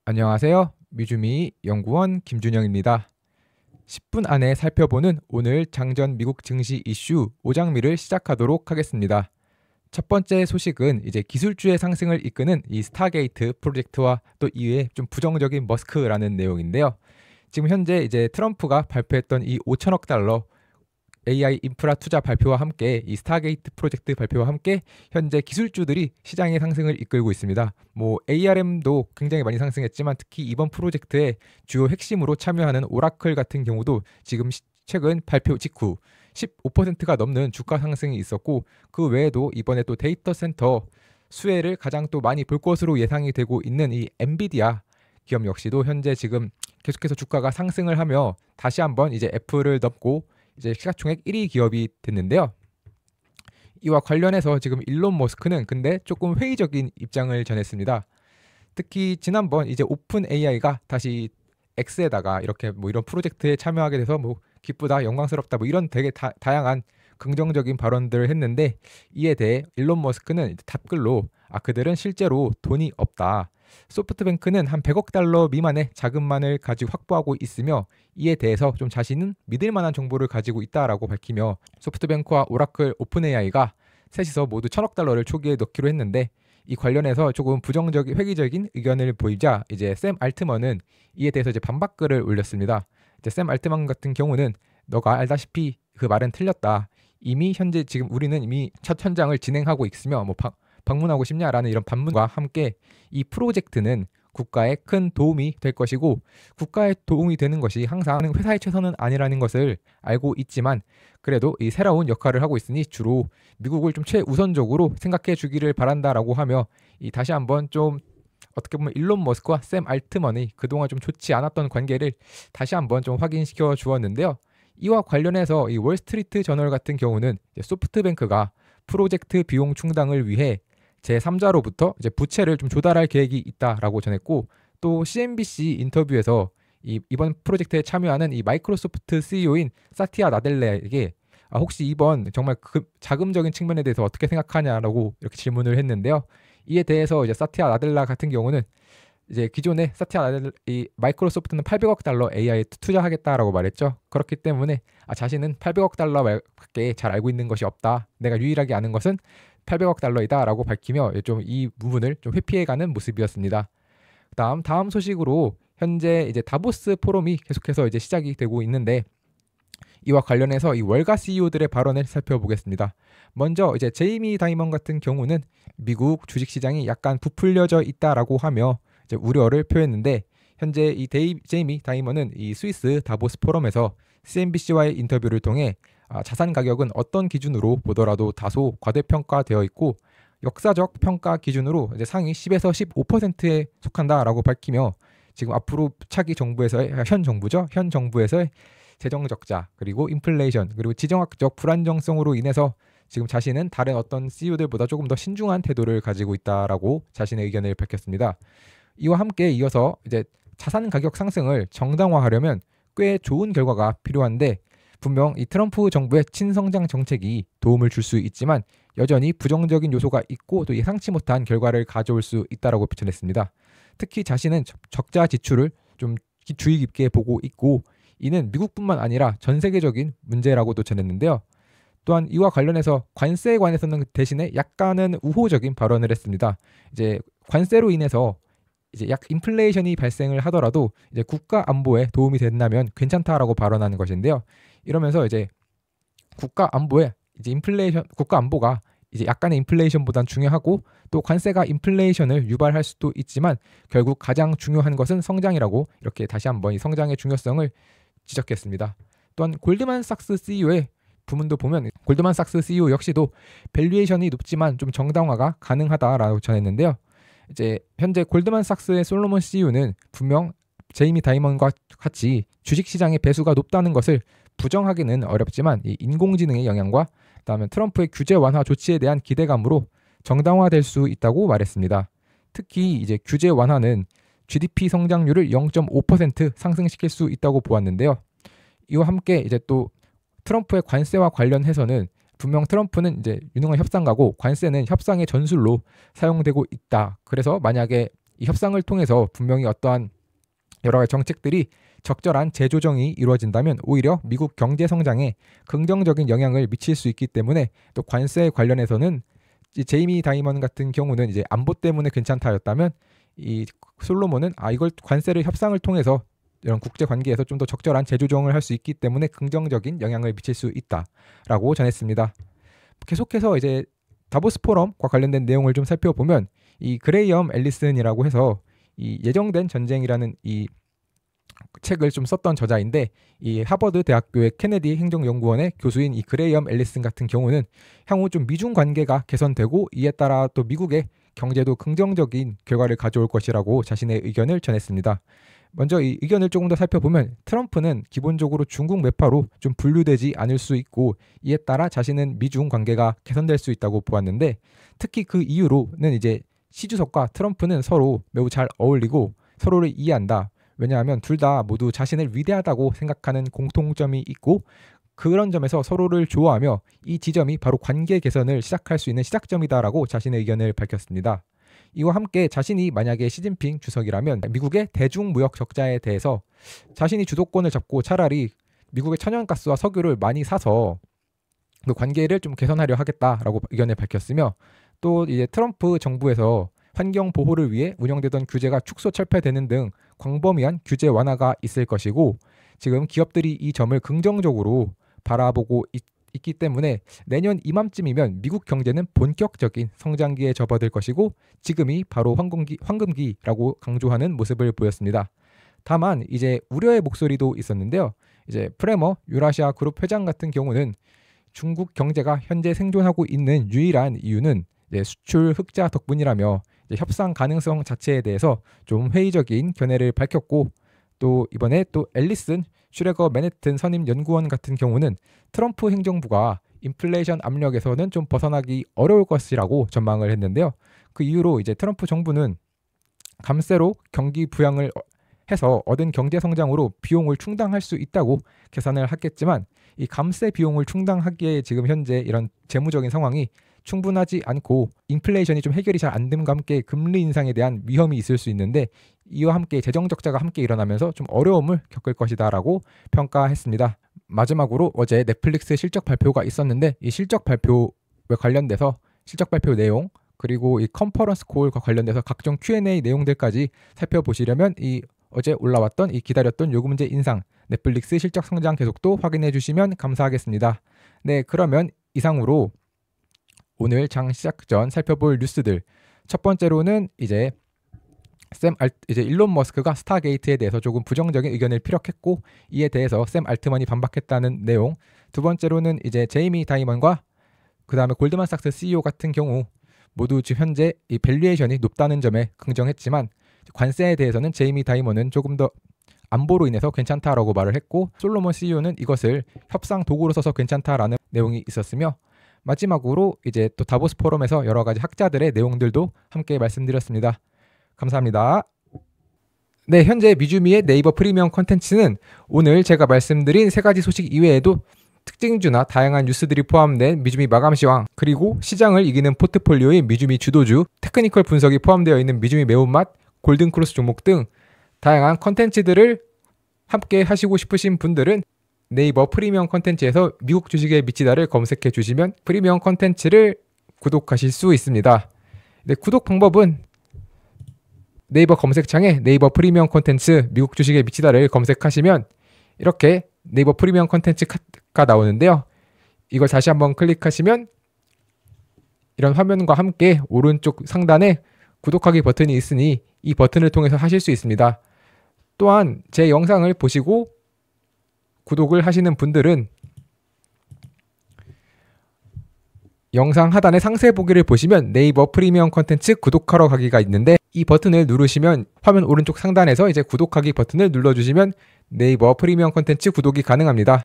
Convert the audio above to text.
안녕하세요. 미주미 연구원 김준영입니다. 10분 안에 살펴보는 오늘 장전 미국 증시 이슈 5장미를 시작하도록 하겠습니다. 첫 번째 소식은 이제 기술주의 상승을 이끄는 이 스타게이트 프로젝트와 또 이외에 좀 부정적인 머스크라는 내용인데요. 지금 현재 이제 트럼프가 발표했던 이 5천억 달러 AI 인프라 투자 발표와 함께 이 스타게이트 프로젝트 발표와 함께 현재 기술주들이 시장의 상승을 이끌고 있습니다. 뭐 ARM도 굉장히 많이 상승했지만 특히 이번 프로젝트의 주요 핵심으로 참여하는 오라클 같은 경우도 지금 최근 발표 직후 15%가 넘는 주가 상승이 있었고, 그 외에도 이번에 또 데이터 센터 수혜를 가장 또 많이 볼 것으로 예상이 되고 있는 이 엔비디아 기업 역시도 현재 지금 계속해서 주가가 상승을 하며 다시 한번 이제 애플을 넘고 이제 시가총액 1위 기업이 됐는데요. 이와 관련해서 지금 일론 머스크는 근데 조금 회의적인 입장을 전했습니다. 특히 지난번 이제 오픈 AI가 다시 X에다가 이렇게 뭐 이런 프로젝트에 참여하게 돼서 뭐 기쁘다, 영광스럽다, 뭐 이런 되게 다양한 긍정적인 발언들을 했는데, 이에 대해 일론 머스크는 답글로 그들은 실제로 돈이 없다. 소프트뱅크는 한 100억 달러 미만의 자금만을 가지고 확보하고 있으며 이에 대해서 좀 자신은 믿을 만한 정보를 가지고 있다라고 밝히며, 소프트뱅크와 오라클 오픈AI가 셋이서 모두 1000억 달러를 초기에 넣기로 했는데, 이 관련해서 조금 부정적인 회의적인 의견을 보이자 이제 샘 알트먼은 이에 대해서 이제 반박글을 올렸습니다. 이제 샘 알트먼 같은 경우는 너가 알다시피 그 말은 틀렸다. 이미 현재 지금 우리는 이미 첫 현장을 진행하고 있으며 뭐 방문하고 싶냐라는 이런 반문과 함께 이 프로젝트는 국가에 큰 도움이 될 것이고, 국가에 도움이 되는 것이 항상 회사의 최선은 아니라는 것을 알고 있지만 그래도 이 새로운 역할을 하고 있으니 주로 미국을 좀 최우선적으로 생각해 주기를 바란다라고 하며, 이 다시 한번 좀 어떻게 보면 일론 머스크와 샘 알트먼이 그동안 좀 좋지 않았던 관계를 다시 한번 좀 확인시켜 주었는데요. 이와 관련해서 이 월스트리트 저널 같은 경우는 소프트뱅크가 프로젝트 비용 충당을 위해 제3자로부터 이제 부채를 좀 조달할 계획이 있다라고 전했고, 또 CNBC 인터뷰에서 이번 프로젝트에 참여하는 이 마이크로소프트 CEO인 사티아 나델라에게 혹시 이번 정말 그 자금적인 측면에 대해서 어떻게 생각하냐라고 이렇게 질문을 했는데요. 이에 대해서 이제 사티아 나델라 같은 경우는 이제 기존에 이 마이크로소프트는 800억 달러 AI에 투자하겠다라고 말했죠. 그렇기 때문에 자신은 800억 달러밖에 잘 알고 있는 것이 없다. 내가 유일하게 아는 것은 800억 달러이다라고 밝히며 좀 이 부분을 좀 회피해가는 모습이었습니다. 다음 소식으로 현재 이제 다보스 포럼이 계속해서 이제 시작이 되고 있는데, 이와 관련해서 이 월가 CEO들의 발언을 살펴보겠습니다. 먼저 이제 제이미 다이먼 같은 경우는 미국 주식시장이 약간 부풀려져 있다라고 하며 이제 우려를 표했는데, 현재 이 제이미 다이먼은 이 스위스 다보스 포럼에서 CNBC와의 인터뷰를 통해 자산 가격은 어떤 기준으로 보더라도 다소 과대평가되어 있고 역사적 평가 기준으로 이제 상위 10에서 15%에 속한다라고 밝히며, 지금 앞으로 차기 정부에서의 현 정부에서의 재정 적자, 그리고 인플레이션, 그리고 지정학적 불안정성으로 인해서 지금 자신은 다른 어떤 CEO들보다 조금 더 신중한 태도를 가지고 있다라고 자신의 의견을 밝혔습니다. 이와 함께 이어서 이제 자산 가격 상승을 정당화하려면 꽤 좋은 결과가 필요한데, 분명 이 트럼프 정부의 친성장 정책이 도움을 줄 수 있지만 여전히 부정적인 요소가 있고 또 예상치 못한 결과를 가져올 수 있다라고 전했습니다. 특히 자신은 적자 지출을 좀 주의 깊게 보고 있고, 이는 미국뿐만 아니라 전 세계적인 문제라고도 전했는데요. 또한 이와 관련해서 관세에 관해서는 대신에 약간은 우호적인 발언을 했습니다. 이제 관세로 인해서 이제 약 인플레이션이 발생을 하더라도 이제 국가 안보에 도움이 된다면 괜찮다라고 발언하는 것인데요. 이러면서 이제 국가 안보가 이제 약간의 인플레이션보단 중요하고, 또 관세가 인플레이션을 유발할 수도 있지만 결국 가장 중요한 것은 성장이라고 이렇게 다시 한번 이 성장의 중요성을 지적했습니다. 또한 골드만삭스 CEO의 부문도 보면 골드만삭스 CEO 역시도 밸류에이션이 높지만 좀 정당화가 가능하다라고 전했는데요. 이제 현재 골드만삭스의 솔로몬 CEO는 분명 제이미 다이먼과 같이 주식시장의 배수가 높다는 것을 부정하기는 어렵지만 이 인공지능의 영향과 그다음에 트럼프의 규제 완화 조치에 대한 기대감으로 정당화될 수 있다고 말했습니다. 특히 이제 규제 완화는 GDP 성장률을 0.5% 상승시킬 수 있다고 보았는데요. 이와 함께 이제 또 트럼프의 관세와 관련해서는 분명 트럼프는 이제 유능한 협상가고 관세는 협상의 전술로 사용되고 있다. 그래서 만약에 이 협상을 통해서 분명히 어떠한 여러 가지 정책들이 적절한 재조정이 이루어진다면 오히려 미국 경제 성장에 긍정적인 영향을 미칠 수 있기 때문에, 또 관세 관련해서는 이 제이미 다이먼 같은 경우는 이제 안보 때문에 괜찮다였다면, 이 솔로몬은 이걸 관세를 협상을 통해서 이런 국제 관계에서 좀 더 적절한 재조정을 할 수 있기 때문에 긍정적인 영향을 미칠 수 있다라고 전했습니다. 계속해서 이제 다보스 포럼과 관련된 내용을 좀 살펴보면, 이 그레이엄 앨리슨이라고 해서 이 예정된 전쟁이라는 이 책을 좀 썼던 저자인데, 이 하버드 대학교의 케네디 행정연구원의 교수인 이 그레이엄 앨리슨 같은 경우는 향후 좀 미중 관계가 개선되고 이에 따라 또 미국의 경제도 긍정적인 결과를 가져올 것이라고 자신의 의견을 전했습니다. 먼저 이 의견을 조금 더 살펴보면, 트럼프는 기본적으로 중국 매파로 좀 분류되지 않을 수 있고 이에 따라 자신은 미중 관계가 개선될 수 있다고 보았는데, 특히 그 이유로는 이제 시 주석과 트럼프는 서로 매우 잘 어울리고 서로를 이해한다. 왜냐하면 둘 다 모두 자신을 위대하다고 생각하는 공통점이 있고, 그런 점에서 서로를 좋아하며 이 지점이 바로 관계 개선을 시작할 수 있는 시작점이다라고 자신의 의견을 밝혔습니다. 이와 함께 자신이 만약에 시진핑 주석이라면 미국의 대중무역 적자에 대해서 자신이 주도권을 잡고 차라리 미국의 천연가스와 석유를 많이 사서 그 관계를 좀 개선하려 하겠다라고 의견을 밝혔으며, 또 이제 트럼프 정부에서 환경 보호를 위해 운영되던 규제가 축소 철폐되는 등 광범위한 규제 완화가 있을 것이고, 지금 기업들이 이 점을 긍정적으로 바라보고 있기 때문에 내년 이맘쯤이면 미국 경제는 본격적인 성장기에 접어들 것이고 지금이 바로 황금기라고 강조하는 모습을 보였습니다. 다만 이제 우려의 목소리도 있었는데요. 이제 프레머 유라시아 그룹 회장 같은 경우는 중국 경제가 현재 생존하고 있는 유일한 이유는 수출 흑자 덕분이라며 협상 가능성 자체에 대해서 좀 회의적인 견해를 밝혔고, 또 이번에 또 앨리슨 슈레거 맨해튼 선임 연구원 같은 경우는 트럼프 행정부가 인플레이션 압력에서는 좀 벗어나기 어려울 것이라고 전망을 했는데요. 그 이후로 이제 트럼프 정부는 감세로 경기 부양을 해서 얻은 경제 성장으로 비용을 충당할 수 있다고 계산을 하겠지만, 이 감세 비용을 충당하기에 지금 현재 이런 재무적인 상황이 충분하지 않고 인플레이션이 좀 해결이 잘 안 됨과 함께 금리 인상에 대한 위험이 있을 수 있는데, 이와 함께 재정 적자가 함께 일어나면서 좀 어려움을 겪을 것이다라고 평가했습니다. 마지막으로 어제 넷플릭스 실적 발표가 있었는데, 이 실적 발표에 관련돼서 실적 발표 내용, 그리고 이 컨퍼런스 콜과 관련돼서 각종 Q&A 내용들까지 살펴보시려면 이 어제 올라왔던 이 기다렸던 요금제 인상, 넷플릭스 실적 성장 계속도 확인해 주시면 감사하겠습니다. 네, 그러면 이상으로 오늘 장 시작 전 살펴볼 뉴스들, 첫 번째로는 이제 일론 머스크가 스타게이트에 대해서 조금 부정적인 의견을 피력했고 이에 대해서 샘 알트만이 반박했다는 내용, 두 번째로는 이제 제이미 다이먼과 그 다음에 골드만삭스 CEO 같은 경우 모두 지금 현재 이 밸류에이션이 높다는 점에 긍정했지만, 관세에 대해서는 제이미 다이먼은 조금 더 안보로 인해서 괜찮다라고 말을 했고, 솔로몬 CEO는 이것을 협상 도구로 써서 괜찮다라는 내용이 있었으며, 마지막으로 이제 또 다보스 포럼에서 여러 가지 학자들의 내용들도 함께 말씀드렸습니다. 감사합니다. 네, 현재 미주미의 네이버 프리미엄 콘텐츠는 오늘 제가 말씀드린 세 가지 소식 이외에도 특징주나 다양한 뉴스들이 포함된 미주미 마감시황, 그리고 시장을 이기는 포트폴리오인 미주미 주도주, 테크니컬 분석이 포함되어 있는 미주미 매운맛, 골든크로스 종목 등 다양한 콘텐츠들을 함께 하시고 싶으신 분들은 네이버 프리미엄 콘텐츠에서 미국 주식의 미치다를 검색해 주시면 프리미엄 콘텐츠를 구독하실 수 있습니다. 네, 구독 방법은 네이버 검색창에 네이버 프리미엄 콘텐츠 미국 주식의 미치다를 검색하시면 이렇게 네이버 프리미엄 콘텐츠가 나오는데요. 이걸 다시 한번 클릭하시면 이런 화면과 함께 오른쪽 상단에 구독하기 버튼이 있으니 이 버튼을 통해서 하실 수 있습니다. 또한 제 영상을 보시고 구독을 하시는 분들은 영상 하단의 상세 보기를 보시면 네이버 프리미엄 콘텐츠 구독하러 가기가 있는데, 이 버튼을 누르시면 화면 오른쪽 상단에서 이제 구독하기 버튼을 눌러주시면 네이버 프리미엄 콘텐츠 구독이 가능합니다.